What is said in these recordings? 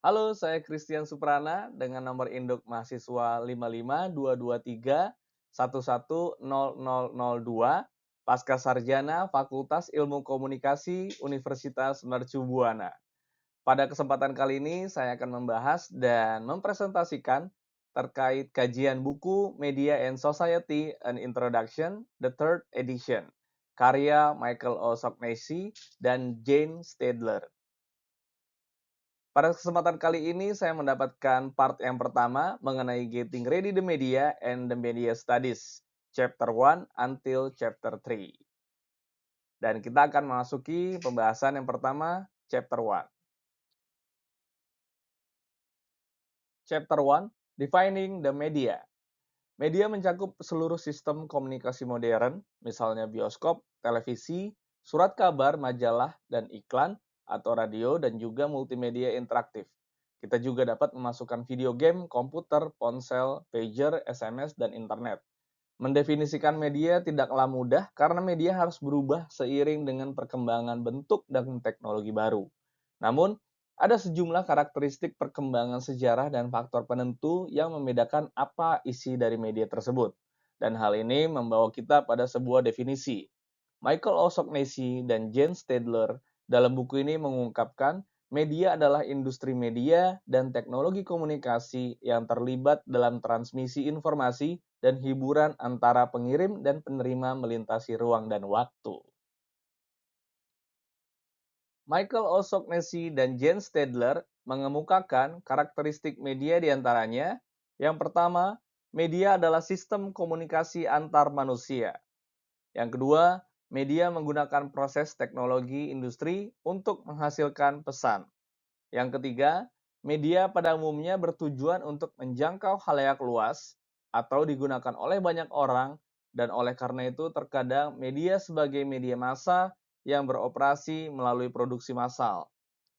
Halo, saya Christian Suprana dengan nomor induk mahasiswa 5522311100002, Pasca Sarjana Fakultas Ilmu Komunikasi Universitas Mercu Buana. Pada kesempatan kali ini saya akan membahas dan mempresentasikan terkait kajian buku Media and Society An Introduction, the Third Edition, karya Michael O'Shaughnessy dan Jane Stadler. Pada kesempatan kali ini saya mendapatkan part yang pertama mengenai Getting Ready the Media and the Media Studies, Chapter 1 until Chapter 3. Dan kita akan memasuki pembahasan yang pertama, Chapter 1. Chapter 1, Defining the Media. Media mencakup seluruh sistem komunikasi modern, misalnya bioskop, televisi, surat kabar, majalah, dan iklan, atau radio, dan juga multimedia interaktif. Kita juga dapat memasukkan video game, komputer, ponsel, pager, SMS, dan internet. Mendefinisikan media tidaklah mudah karena media harus berubah seiring dengan perkembangan bentuk dan teknologi baru. Namun, ada sejumlah karakteristik perkembangan sejarah dan faktor penentu yang membedakan apa isi dari media tersebut. Dan hal ini membawa kita pada sebuah definisi. Michael O'Shaughnessy dan Jane Stadler dalam buku ini mengungkapkan media adalah industri media dan teknologi komunikasi yang terlibat dalam transmisi informasi dan hiburan antara pengirim dan penerima melintasi ruang dan waktu. Michael O'Shaughnessy dan Jane Stadler mengemukakan karakteristik media di antaranya. Yang pertama, media adalah sistem komunikasi antar manusia. Yang kedua, media menggunakan proses teknologi industri untuk menghasilkan pesan. Yang ketiga, media pada umumnya bertujuan untuk menjangkau khalayak luas atau digunakan oleh banyak orang, dan oleh karena itu terkadang media sebagai media massa yang beroperasi melalui produksi massal.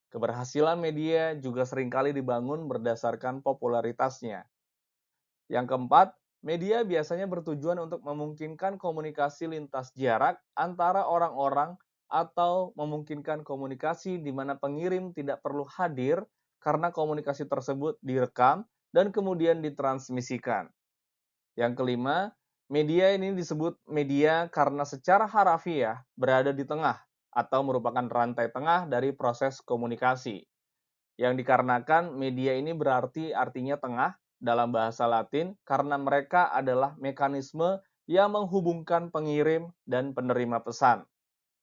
Keberhasilan media juga seringkali dibangun berdasarkan popularitasnya. Yang keempat, media biasanya bertujuan untuk memungkinkan komunikasi lintas jarak antara orang-orang atau memungkinkan komunikasi di mana pengirim tidak perlu hadir karena komunikasi tersebut direkam dan kemudian ditransmisikan. Yang kelima, media ini disebut media karena secara harafiah berada di tengah atau merupakan rantai tengah dari proses komunikasi. Yang dikarenakan media ini berarti artinya tengah dalam bahasa Latin karena mereka adalah mekanisme yang menghubungkan pengirim dan penerima pesan.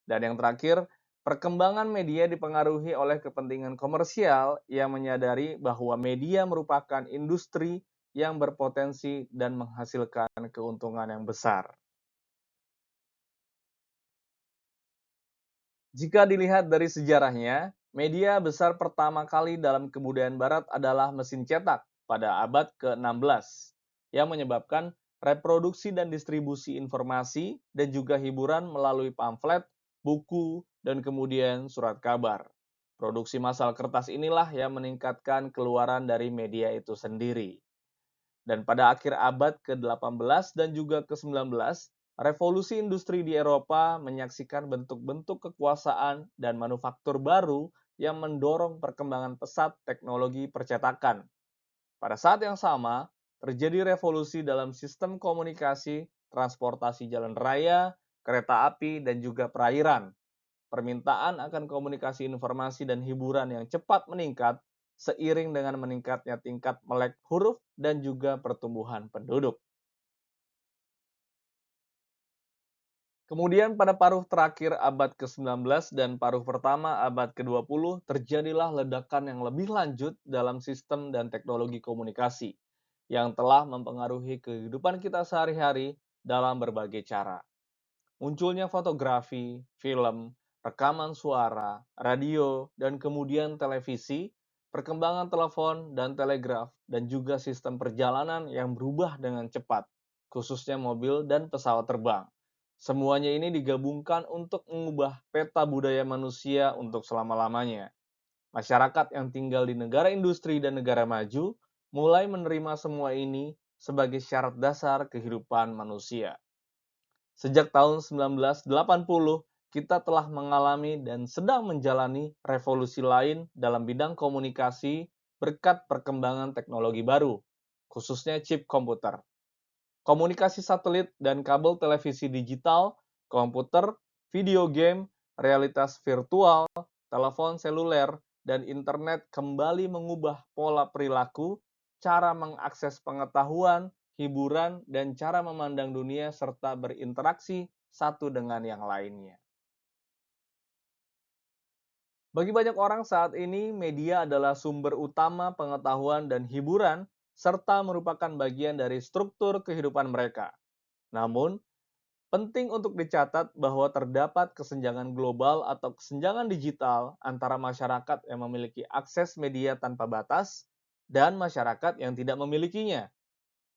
Dan yang terakhir, perkembangan media dipengaruhi oleh kepentingan komersial yang menyadari bahwa media merupakan industri yang berpotensi dan menghasilkan keuntungan yang besar. Jika dilihat dari sejarahnya, media besar pertama kali dalam kebudayaan barat adalah mesin cetak pada abad ke-16 yang menyebabkan reproduksi dan distribusi informasi dan juga hiburan melalui pamflet, buku, dan kemudian surat kabar. Produksi massal kertas inilah yang meningkatkan keluaran dari media itu sendiri. Dan pada akhir abad ke-18 dan juga ke-19, revolusi industri di Eropa menyaksikan bentuk-bentuk kekuasaan dan manufaktur baru yang mendorong perkembangan pesat teknologi percetakan. Pada saat yang sama, terjadi revolusi dalam sistem komunikasi, transportasi jalan raya, kereta api, dan juga perairan. Permintaan akan komunikasi informasi dan hiburan yang cepat meningkat seiring dengan meningkatnya tingkat melek huruf dan juga pertumbuhan penduduk. Kemudian pada paruh terakhir abad ke-19 dan paruh pertama abad ke-20 terjadilah ledakan yang lebih lanjut dalam sistem dan teknologi komunikasi yang telah mempengaruhi kehidupan kita sehari-hari dalam berbagai cara. Munculnya fotografi, film, rekaman suara, radio, dan kemudian televisi, perkembangan telepon dan telegraf, dan juga sistem perjalanan yang berubah dengan cepat, khususnya mobil dan pesawat terbang. Semuanya ini digabungkan untuk mengubah peta budaya manusia untuk selama-lamanya. Masyarakat yang tinggal di negara industri dan negara maju mulai menerima semua ini sebagai syarat dasar kehidupan manusia. Sejak tahun 1980, kita telah mengalami dan sedang menjalani revolusi lain dalam bidang komunikasi, berkat perkembangan teknologi baru, khususnya chip komputer. Komunikasi satelit dan kabel televisi digital, komputer, video game, realitas virtual, telepon seluler, dan internet kembali mengubah pola perilaku, cara mengakses pengetahuan, hiburan, dan cara memandang dunia serta berinteraksi satu dengan yang lainnya. Bagi banyak orang saat ini, media adalah sumber utama pengetahuan dan hiburan, serta merupakan bagian dari struktur kehidupan mereka. Namun, penting untuk dicatat bahwa terdapat kesenjangan global atau kesenjangan digital antara masyarakat yang memiliki akses media tanpa batas dan masyarakat yang tidak memilikinya.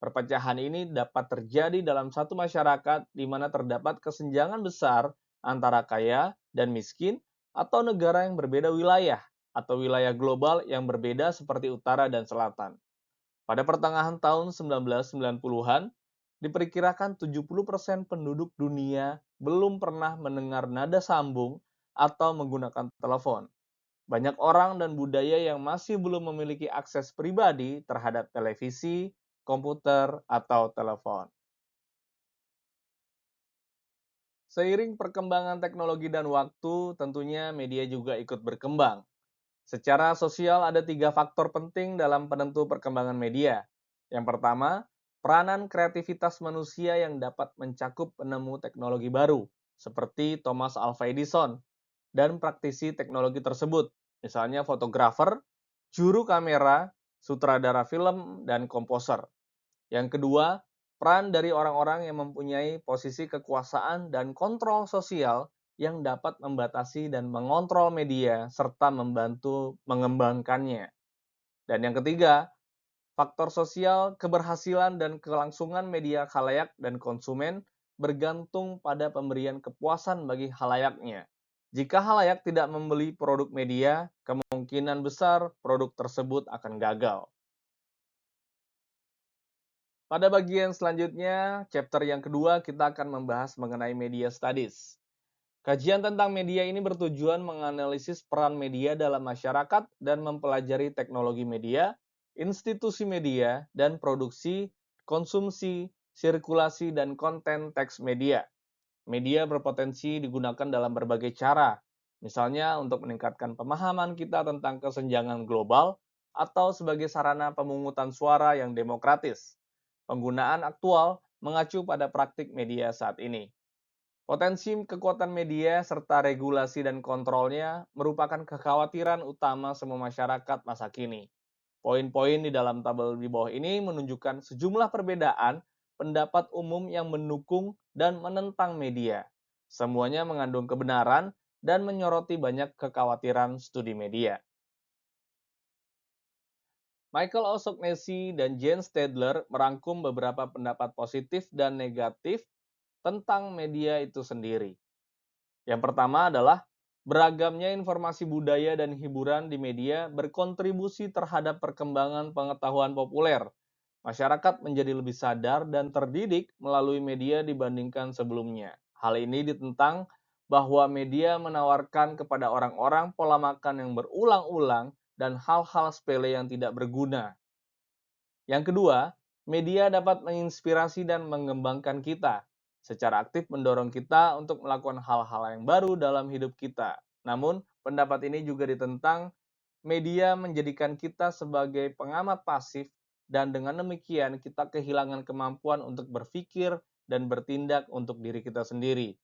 Perpecahan ini dapat terjadi dalam satu masyarakat di mana terdapat kesenjangan besar antara kaya dan miskin atau negara yang berbeda wilayah atau wilayah global yang berbeda seperti utara dan selatan. Pada pertengahan tahun 1990-an, diperkirakan 70% penduduk dunia belum pernah mendengar nada sambung atau menggunakan telepon. Banyak orang dan budaya yang masih belum memiliki akses pribadi terhadap televisi, komputer, atau telepon. Seiring perkembangan teknologi dan waktu, tentunya media juga ikut berkembang. Secara sosial ada tiga faktor penting dalam penentu perkembangan media. Yang pertama, peranan kreativitas manusia yang dapat mencakup penemu teknologi baru, seperti Thomas Alva Edison, dan praktisi teknologi tersebut, misalnya fotografer, juru kamera, sutradara film, dan komposer. Yang kedua, peran dari orang-orang yang mempunyai posisi kekuasaan dan kontrol sosial yang dapat membatasi dan mengontrol media serta membantu mengembangkannya. Dan yang ketiga, faktor sosial, keberhasilan dan kelangsungan media khalayak dan konsumen bergantung pada pemberian kepuasan bagi halayaknya. Jika halayak tidak membeli produk media, kemungkinan besar produk tersebut akan gagal. Pada bagian selanjutnya, chapter yang kedua, kita akan membahas mengenai media studies. Kajian tentang media ini bertujuan menganalisis peran media dalam masyarakat dan mempelajari teknologi media, institusi media, dan produksi, konsumsi, sirkulasi, dan konten teks media. Media berpotensi digunakan dalam berbagai cara, misalnya untuk meningkatkan pemahaman kita tentang kesenjangan global atau sebagai sarana pemungutan suara yang demokratis. Penggunaan aktual mengacu pada praktik media saat ini. Potensi kekuatan media serta regulasi dan kontrolnya merupakan kekhawatiran utama semua masyarakat masa kini. Poin-poin di dalam tabel di bawah ini menunjukkan sejumlah perbedaan pendapat umum yang mendukung dan menentang media. Semuanya mengandung kebenaran dan menyoroti banyak kekhawatiran studi media. Michael O'Shaughnessy dan Jane Stadler merangkum beberapa pendapat positif dan negatif tentang media itu sendiri. Yang pertama adalah beragamnya informasi budaya dan hiburan di media berkontribusi terhadap perkembangan pengetahuan populer. Masyarakat menjadi lebih sadar dan terdidik melalui media dibandingkan sebelumnya. Hal ini ditentang bahwa media menawarkan kepada orang-orang pola makan yang berulang-ulang dan hal-hal sepele yang tidak berguna. Yang kedua, media dapat menginspirasi dan mengembangkan kita, secara aktif mendorong kita untuk melakukan hal-hal yang baru dalam hidup kita. Namun, pendapat ini juga ditentang, media menjadikan kita sebagai pengamat pasif dan dengan demikian kita kehilangan kemampuan untuk berpikir dan bertindak untuk diri kita sendiri.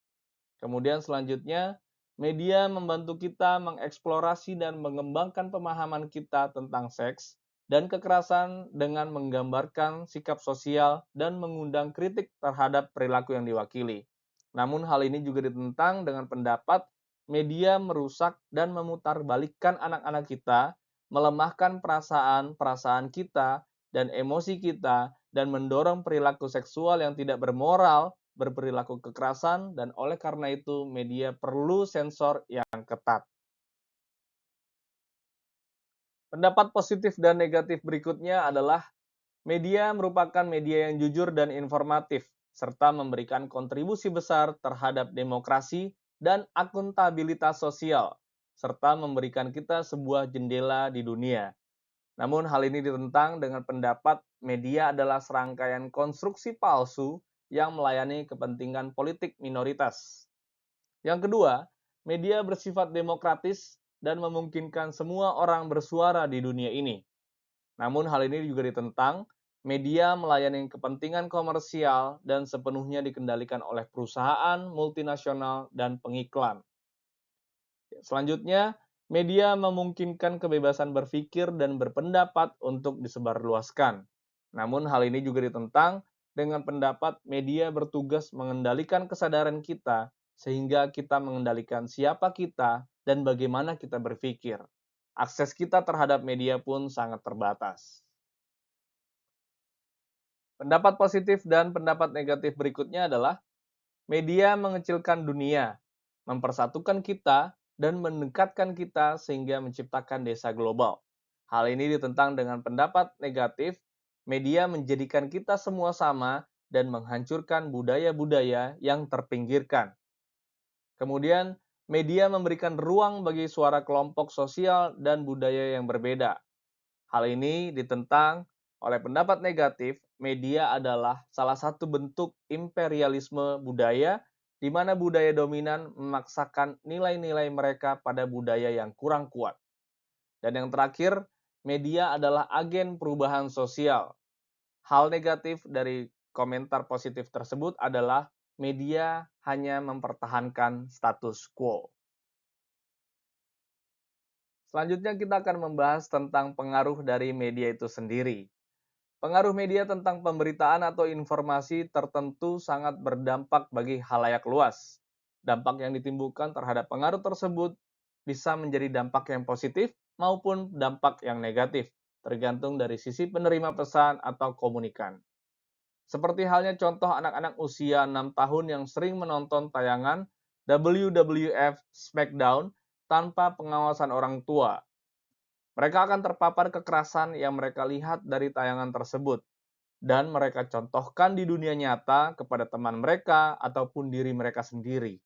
Kemudian selanjutnya, media membantu kita mengeksplorasi dan mengembangkan pemahaman kita tentang seks dan kekerasan dengan menggambarkan sikap sosial dan mengundang kritik terhadap perilaku yang diwakili. Namun hal ini juga ditentang dengan pendapat media merusak dan memutarbalikkan anak-anak kita, melemahkan perasaan-perasaan kita dan emosi kita, dan mendorong perilaku seksual yang tidak bermoral, berperilaku kekerasan, dan oleh karena itu media perlu sensor yang ketat. Pendapat positif dan negatif berikutnya adalah media merupakan media yang jujur dan informatif, serta memberikan kontribusi besar terhadap demokrasi dan akuntabilitas sosial, serta memberikan kita sebuah jendela di dunia. Namun hal ini ditentang dengan pendapat media adalah serangkaian konstruksi palsu yang melayani kepentingan politik minoritas. Yang kedua, media bersifat demokratis dan memungkinkan semua orang bersuara di dunia ini. Namun hal ini juga ditentang, media melayani kepentingan komersial dan sepenuhnya dikendalikan oleh perusahaan multinasional dan pengiklan. Selanjutnya, media memungkinkan kebebasan berpikir dan berpendapat untuk disebarluaskan. Namun hal ini juga ditentang dengan pendapat media bertugas mengendalikan kesadaran kita sehingga kita mengendalikan siapa kita dan bagaimana kita berpikir. Akses kita terhadap media pun sangat terbatas. Pendapat positif dan pendapat negatif berikutnya adalah media mengecilkan dunia, mempersatukan kita, dan mendekatkan kita sehingga menciptakan desa global. Hal ini ditentang dengan pendapat negatif, media menjadikan kita semua sama dan menghancurkan budaya-budaya yang terpinggirkan. Kemudian, media memberikan ruang bagi suara kelompok sosial dan budaya yang berbeda. Hal ini ditentang oleh pendapat negatif, media adalah salah satu bentuk imperialisme budaya di mana budaya dominan memaksakan nilai-nilai mereka pada budaya yang kurang kuat. Dan yang terakhir, media adalah agen perubahan sosial. Hal negatif dari komentar positif tersebut adalah media hanya mempertahankan status quo. Selanjutnya kita akan membahas tentang pengaruh dari media itu sendiri. Pengaruh media tentang pemberitaan atau informasi tertentu sangat berdampak bagi halayak luas. Dampak yang ditimbulkan terhadap pengaruh tersebut bisa menjadi dampak yang positif maupun dampak yang negatif, tergantung dari sisi penerima pesan atau komunikan. Seperti halnya contoh anak-anak usia 6 tahun yang sering menonton tayangan WWF SmackDown tanpa pengawasan orang tua. Mereka akan terpapar kekerasan yang mereka lihat dari tayangan tersebut, dan mereka contohkan di dunia nyata kepada teman mereka ataupun diri mereka sendiri.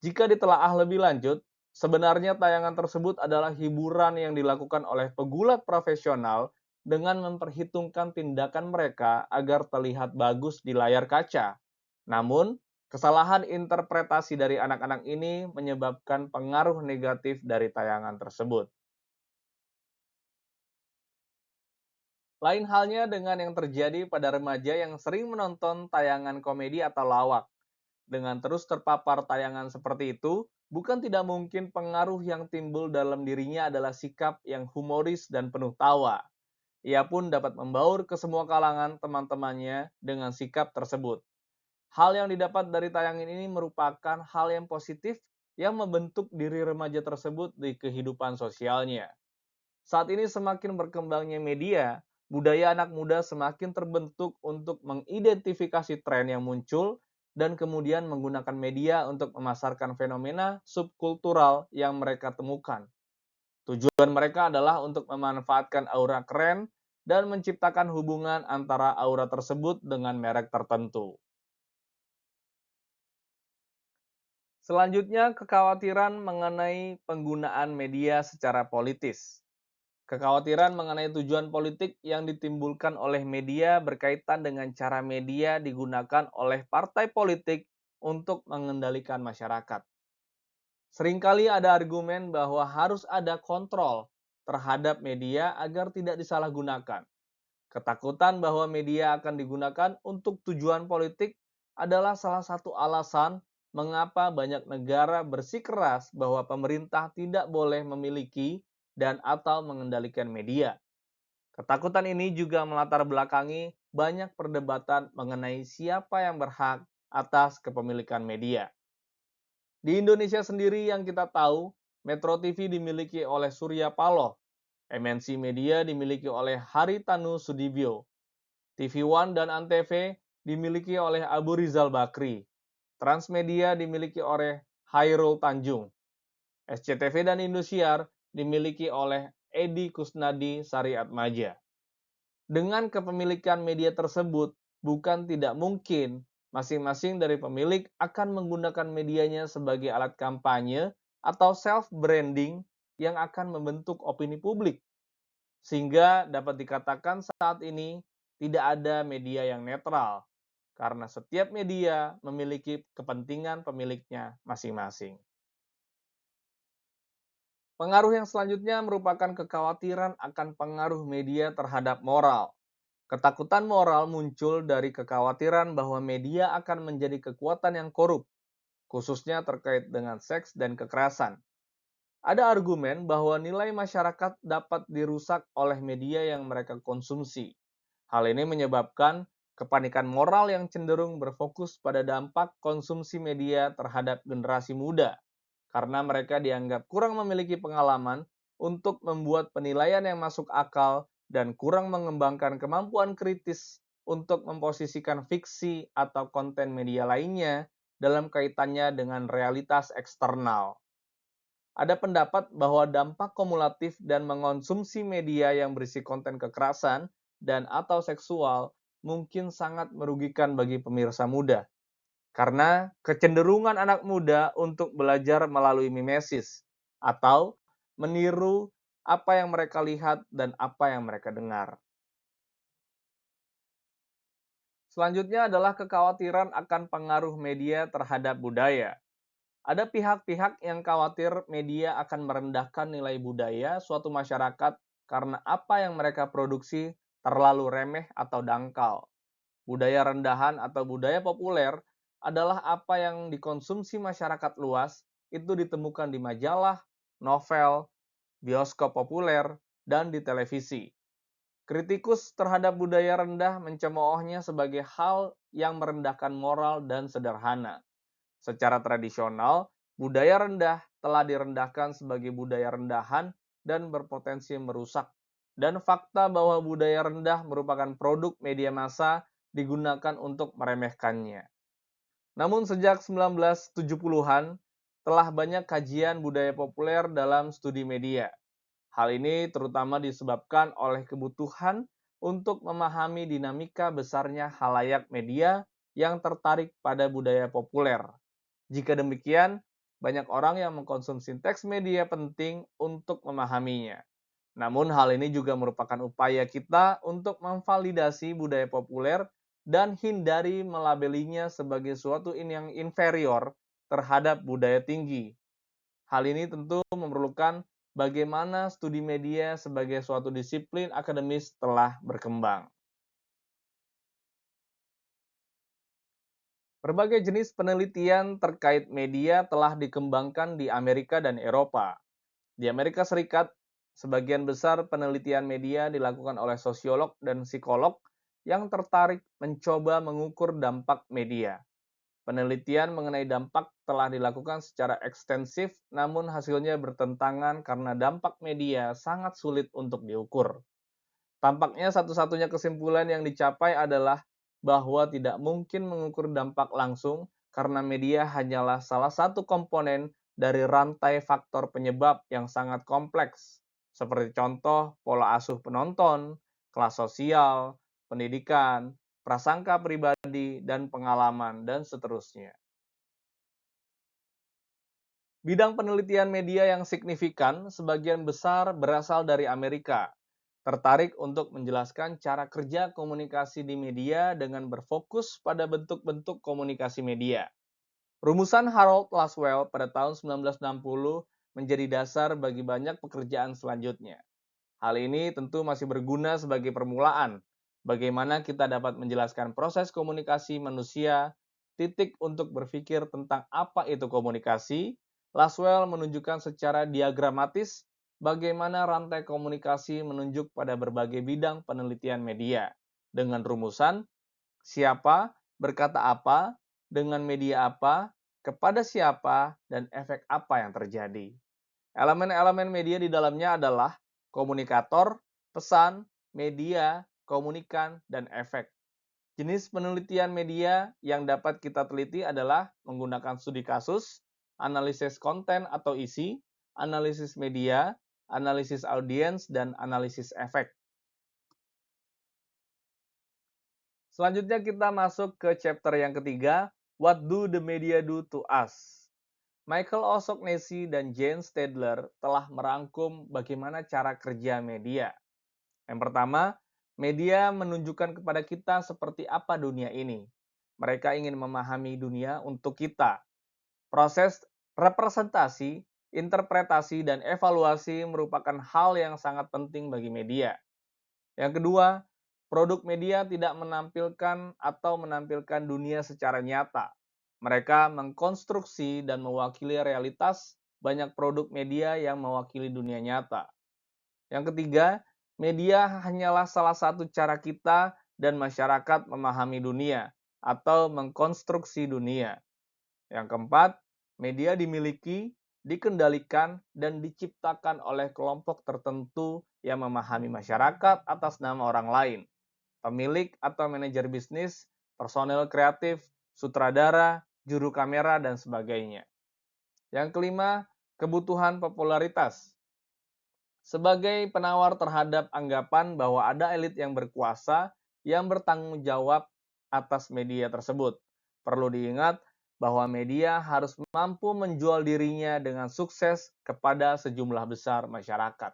Jika ditelaah lebih lanjut, sebenarnya tayangan tersebut adalah hiburan yang dilakukan oleh pegulat profesional dengan memperhitungkan tindakan mereka agar terlihat bagus di layar kaca. Namun, kesalahan interpretasi dari anak-anak ini menyebabkan pengaruh negatif dari tayangan tersebut. Lain halnya dengan yang terjadi pada remaja yang sering menonton tayangan komedi atau lawak. Dengan terus terpapar tayangan seperti itu, bukan tidak mungkin pengaruh yang timbul dalam dirinya adalah sikap yang humoris dan penuh tawa. Ia pun dapat membaur ke semua kalangan teman-temannya dengan sikap tersebut. Hal yang didapat dari tayangan ini merupakan hal yang positif yang membentuk diri remaja tersebut di kehidupan sosialnya. Saat ini semakin berkembangnya media, budaya anak muda semakin terbentuk untuk mengidentifikasi tren yang muncul dan kemudian menggunakan media untuk memasarkan fenomena subkultural yang mereka temukan. Tujuan mereka adalah untuk memanfaatkan aura keren dan menciptakan hubungan antara aura tersebut dengan merek tertentu. Selanjutnya, kekhawatiran mengenai penggunaan media secara politis. Kekhawatiran mengenai tujuan politik yang ditimbulkan oleh media berkaitan dengan cara media digunakan oleh partai politik untuk mengendalikan masyarakat. Seringkali ada argumen bahwa harus ada kontrol terhadap media agar tidak disalahgunakan. Ketakutan bahwa media akan digunakan untuk tujuan politik adalah salah satu alasan mengapa banyak negara bersikeras bahwa pemerintah tidak boleh memiliki dan atau mengendalikan media. Ketakutan ini juga melatar belakangi banyak perdebatan mengenai siapa yang berhak atas kepemilikan media. Di Indonesia sendiri yang kita tahu, Metro TV dimiliki oleh Surya Paloh, MNC Media dimiliki oleh Haritanu Sudibyo, TV One dan Antv dimiliki oleh Abu Rizal Bakri, Transmedia dimiliki oleh Hairul Tanjung, SCTV dan Indosiar dimiliki oleh Edi Kusnadi Sariatmaja. Dengan kepemilikan media tersebut, bukan tidak mungkin masing-masing dari pemilik akan menggunakan medianya sebagai alat kampanye atau self-branding yang akan membentuk opini publik. Sehingga dapat dikatakan saat ini tidak ada media yang netral, karena setiap media memiliki kepentingan pemiliknya masing-masing. Pengaruh yang selanjutnya merupakan kekhawatiran akan pengaruh media terhadap moral. Ketakutan moral muncul dari kekhawatiran bahwa media akan menjadi kekuatan yang korup, khususnya terkait dengan seks dan kekerasan. Ada argumen bahwa nilai masyarakat dapat dirusak oleh media yang mereka konsumsi. Hal ini menyebabkan kepanikan moral yang cenderung berfokus pada dampak konsumsi media terhadap generasi muda, karena mereka dianggap kurang memiliki pengalaman untuk membuat penilaian yang masuk akal dan kurang mengembangkan kemampuan kritis untuk memposisikan fiksi atau konten media lainnya dalam kaitannya dengan realitas eksternal. Ada pendapat bahwa dampak kumulatif dan mengonsumsi media yang berisi konten kekerasan dan atau seksual mungkin sangat merugikan bagi pemirsa muda. Karena kecenderungan anak muda untuk belajar melalui mimesis atau meniru apa yang mereka lihat dan apa yang mereka dengar. Selanjutnya adalah kekhawatiran akan pengaruh media terhadap budaya. Ada pihak-pihak yang khawatir media akan merendahkan nilai budaya suatu masyarakat karena apa yang mereka produksi terlalu remeh atau dangkal. Budaya rendahan atau budaya populer adalah apa yang dikonsumsi masyarakat luas itu ditemukan di majalah, novel, bioskop populer, dan di televisi. Kritikus terhadap budaya rendah mencemoohnya sebagai hal yang merendahkan moral dan sederhana. Secara tradisional, budaya rendah telah direndahkan sebagai budaya rendahan dan berpotensi merusak. Dan fakta bahwa budaya rendah merupakan produk media massa digunakan untuk meremehkannya. Namun sejak 1970-an, telah banyak kajian budaya populer dalam studi media. Hal ini terutama disebabkan oleh kebutuhan untuk memahami dinamika besarnya halayak media yang tertarik pada budaya populer. Jika demikian, banyak orang yang mengkonsumsi teks media penting untuk memahaminya. Namun hal ini juga merupakan upaya kita untuk memvalidasi budaya populer dan hindari melabelinya sebagai suatu yang inferior terhadap budaya tinggi. Hal ini tentu memerlukan bagaimana studi media sebagai suatu disiplin akademis telah berkembang. Berbagai jenis penelitian terkait media telah dikembangkan di Amerika dan Eropa. Di Amerika Serikat, sebagian besar penelitian media dilakukan oleh sosiolog dan psikolog yang tertarik mencoba mengukur dampak media. Penelitian mengenai dampak telah dilakukan secara ekstensif, namun hasilnya bertentangan karena dampak media sangat sulit untuk diukur. Tampaknya satu-satunya kesimpulan yang dicapai adalah bahwa tidak mungkin mengukur dampak langsung karena media hanyalah salah satu komponen dari rantai faktor penyebab yang sangat kompleks, seperti contoh pola asuh penonton, kelas sosial, pendidikan, prasangka pribadi, dan pengalaman, dan seterusnya. Bidang penelitian media yang signifikan sebagian besar berasal dari Amerika, tertarik untuk menjelaskan cara kerja komunikasi di media dengan berfokus pada bentuk-bentuk komunikasi media. Rumusan Harold Laswell pada tahun 1960 menjadi dasar bagi banyak pekerjaan selanjutnya. Hal ini tentu masih berguna sebagai permulaan. Bagaimana kita dapat menjelaskan proses komunikasi manusia, titik untuk berpikir tentang apa itu komunikasi. Laswell menunjukkan secara diagramatis bagaimana rantai komunikasi menunjuk pada berbagai bidang penelitian media. Dengan rumusan, siapa berkata apa, dengan media apa, kepada siapa, dan efek apa yang terjadi. Elemen-elemen media di dalamnya adalah komunikator, pesan, media, komunikan, dan efek. Jenis penelitian media yang dapat kita teliti adalah menggunakan studi kasus, analisis konten atau isi, analisis media, analisis audiens, dan analisis efek. Selanjutnya kita masuk ke chapter yang ketiga, What do the media do to us? Michael O'Shaughnessy dan Jane Stadler telah merangkum bagaimana cara kerja media. Yang pertama, media menunjukkan kepada kita seperti apa dunia ini. Mereka ingin memahami dunia untuk kita. Proses representasi, interpretasi, dan evaluasi merupakan hal yang sangat penting bagi media. Yang kedua, produk media tidak menampilkan atau menampilkan dunia secara nyata. Mereka mengkonstruksi dan mewakili realitas. Banyak produk media yang mewakili dunia nyata. Yang ketiga, media hanyalah salah satu cara kita dan masyarakat memahami dunia atau mengkonstruksi dunia. Yang keempat, media dimiliki, dikendalikan, dan diciptakan oleh kelompok tertentu yang memahami masyarakat atas nama orang lain. Pemilik atau manajer bisnis, personel kreatif, sutradara, juru kamera, dan sebagainya. Yang kelima, kebutuhan popularitas. Sebagai penawar terhadap anggapan bahwa ada elit yang berkuasa yang bertanggung jawab atas media tersebut. Perlu diingat bahwa media harus mampu menjual dirinya dengan sukses kepada sejumlah besar masyarakat.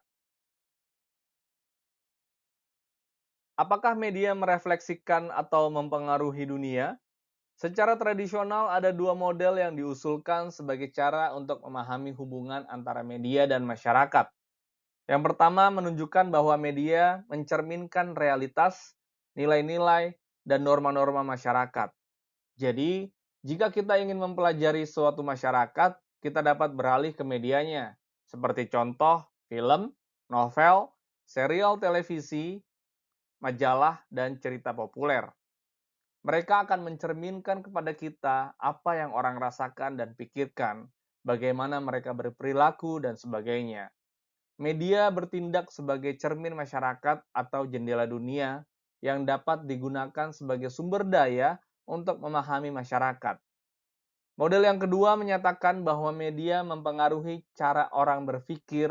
Apakah media merefleksikan atau mempengaruhi dunia? Secara tradisional ada dua model yang diusulkan sebagai cara untuk memahami hubungan antara media dan masyarakat. Yang pertama menunjukkan bahwa media mencerminkan realitas, nilai-nilai, dan norma-norma masyarakat. Jadi, jika kita ingin mempelajari suatu masyarakat, kita dapat beralih ke medianya, seperti contoh film, novel, serial televisi, majalah, dan cerita populer. Mereka akan mencerminkan kepada kita apa yang orang rasakan dan pikirkan, bagaimana mereka berperilaku, dan sebagainya. Media bertindak sebagai cermin masyarakat atau jendela dunia yang dapat digunakan sebagai sumber daya untuk memahami masyarakat. Model yang kedua menyatakan bahwa media mempengaruhi cara orang berpikir,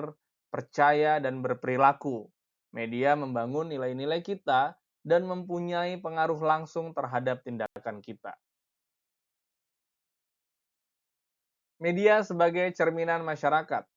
percaya, dan berperilaku. Media membangun nilai-nilai kita dan mempunyai pengaruh langsung terhadap tindakan kita. Media sebagai cerminan masyarakat.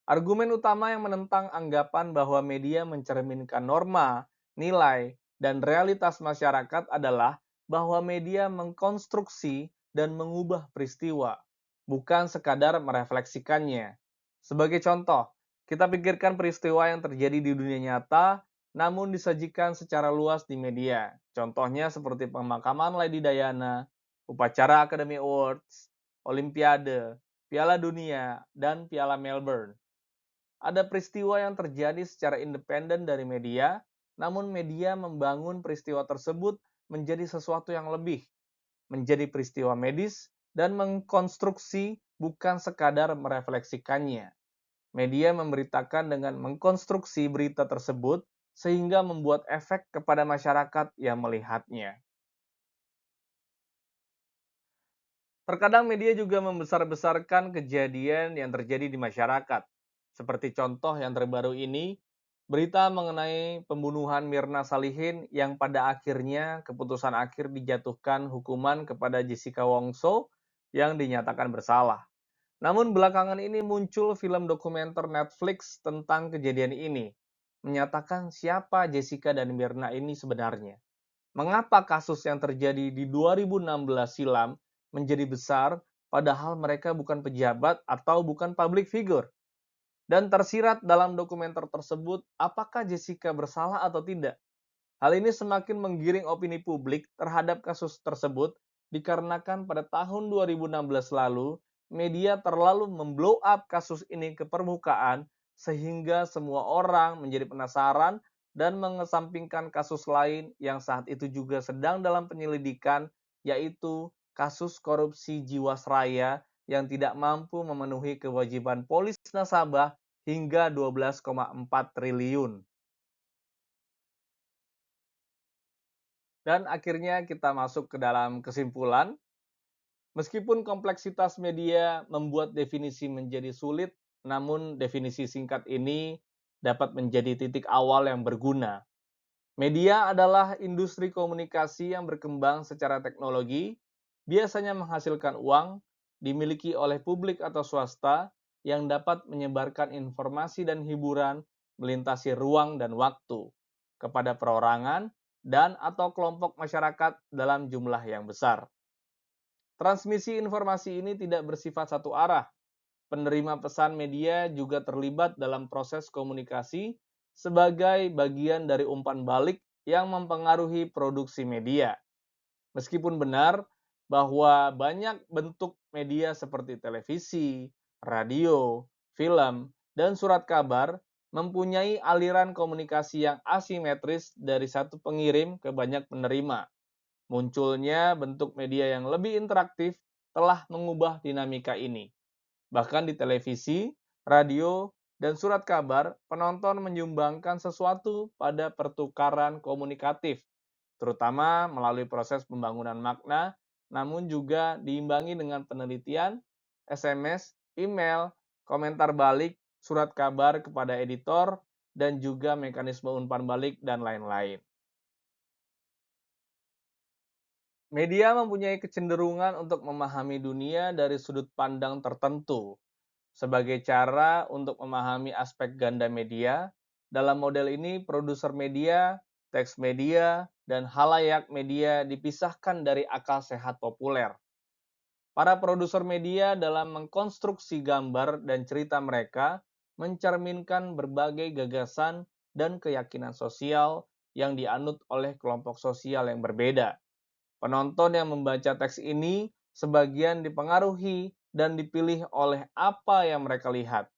Argumen utama yang menentang anggapan bahwa media mencerminkan norma, nilai, dan realitas masyarakat adalah bahwa media mengkonstruksi dan mengubah peristiwa, bukan sekadar merefleksikannya. Sebagai contoh, kita pikirkan peristiwa yang terjadi di dunia nyata, namun disajikan secara luas di media. Contohnya seperti pemakaman Lady Diana, upacara Academy Awards, Olimpiade, Piala Dunia, dan Piala Melbourne. Ada peristiwa yang terjadi secara independen dari media, namun media membangun peristiwa tersebut menjadi sesuatu yang lebih, menjadi peristiwa medis, dan mengkonstruksi bukan sekadar merefleksikannya. Media memberitakan dengan mengkonstruksi berita tersebut sehingga membuat efek kepada masyarakat yang melihatnya. Terkadang media juga membesar-besarkan kejadian yang terjadi di masyarakat. Seperti contoh yang terbaru ini, berita mengenai pembunuhan Mirna Salihin yang pada akhirnya keputusan akhir dijatuhkan hukuman kepada Jessica Wongso yang dinyatakan bersalah. Namun belakangan ini muncul film dokumenter Netflix tentang kejadian ini, menyatakan siapa Jessica dan Mirna ini sebenarnya. Mengapa kasus yang terjadi di 2016 silam menjadi besar padahal mereka bukan pejabat atau bukan public figure? Dan tersirat dalam dokumenter tersebut apakah Jessica bersalah atau tidak. Hal ini semakin menggiring opini publik terhadap kasus tersebut dikarenakan pada tahun 2016 lalu media terlalu memblow up kasus ini ke permukaan sehingga semua orang menjadi penasaran dan mengesampingkan kasus lain yang saat itu juga sedang dalam penyelidikan, yaitu kasus korupsi Jiwasraya yang tidak mampu memenuhi kewajiban polis nasabah hingga 12,4 triliun. Dan akhirnya kita masuk ke dalam kesimpulan. Meskipun kompleksitas media membuat definisi menjadi sulit, namun definisi singkat ini dapat menjadi titik awal yang berguna. Media adalah industri komunikasi yang berkembang secara teknologi, biasanya menghasilkan uang, dimiliki oleh publik atau swasta, yang dapat menyebarkan informasi dan hiburan melintasi ruang dan waktu. kepada perorangan dan atau kelompok masyarakat dalam jumlah yang besar. Transmisi informasi ini tidak bersifat satu arah. Penerima pesan media juga terlibat dalam proses komunikasi sebagai bagian dari umpan balik yang mempengaruhi produksi media. Meskipun benar bahwa banyak bentuk media seperti televisi, radio, film, dan surat kabar mempunyai aliran komunikasi yang asimetris dari satu pengirim ke banyak penerima. Munculnya bentuk media yang lebih interaktif telah mengubah dinamika ini. Bahkan di televisi, radio, dan surat kabar, penonton menyumbangkan sesuatu pada pertukaran komunikatif, terutama melalui proses pembangunan makna, namun juga diimbangi dengan penelitian, SMS, email, komentar balik, surat kabar kepada editor, dan juga mekanisme umpan balik, dan lain-lain. Media mempunyai kecenderungan untuk memahami dunia dari sudut pandang tertentu. Sebagai cara untuk memahami aspek ganda media, dalam model ini produser media, teks media, dan halayak media dipisahkan dari akal sehat populer. Para produser media dalam mengkonstruksi gambar dan cerita mereka mencerminkan berbagai gagasan dan keyakinan sosial yang dianut oleh kelompok sosial yang berbeda. Penonton yang membaca teks ini sebagian dipengaruhi dan dipilih oleh apa yang mereka lihat.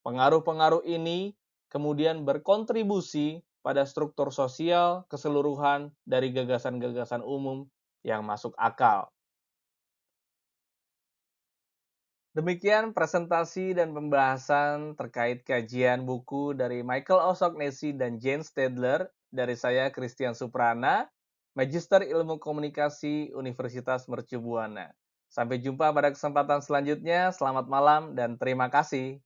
Pengaruh-pengaruh ini kemudian berkontribusi pada struktur sosial keseluruhan dari gagasan-gagasan umum yang masuk akal. Demikian presentasi dan pembahasan terkait kajian buku dari Michael O'Shaughnessy dan Jane Stadler dari saya Christian Suprana, Magister Ilmu Komunikasi Universitas Mercu Buana. Sampai jumpa pada kesempatan selanjutnya. Selamat malam dan terima kasih.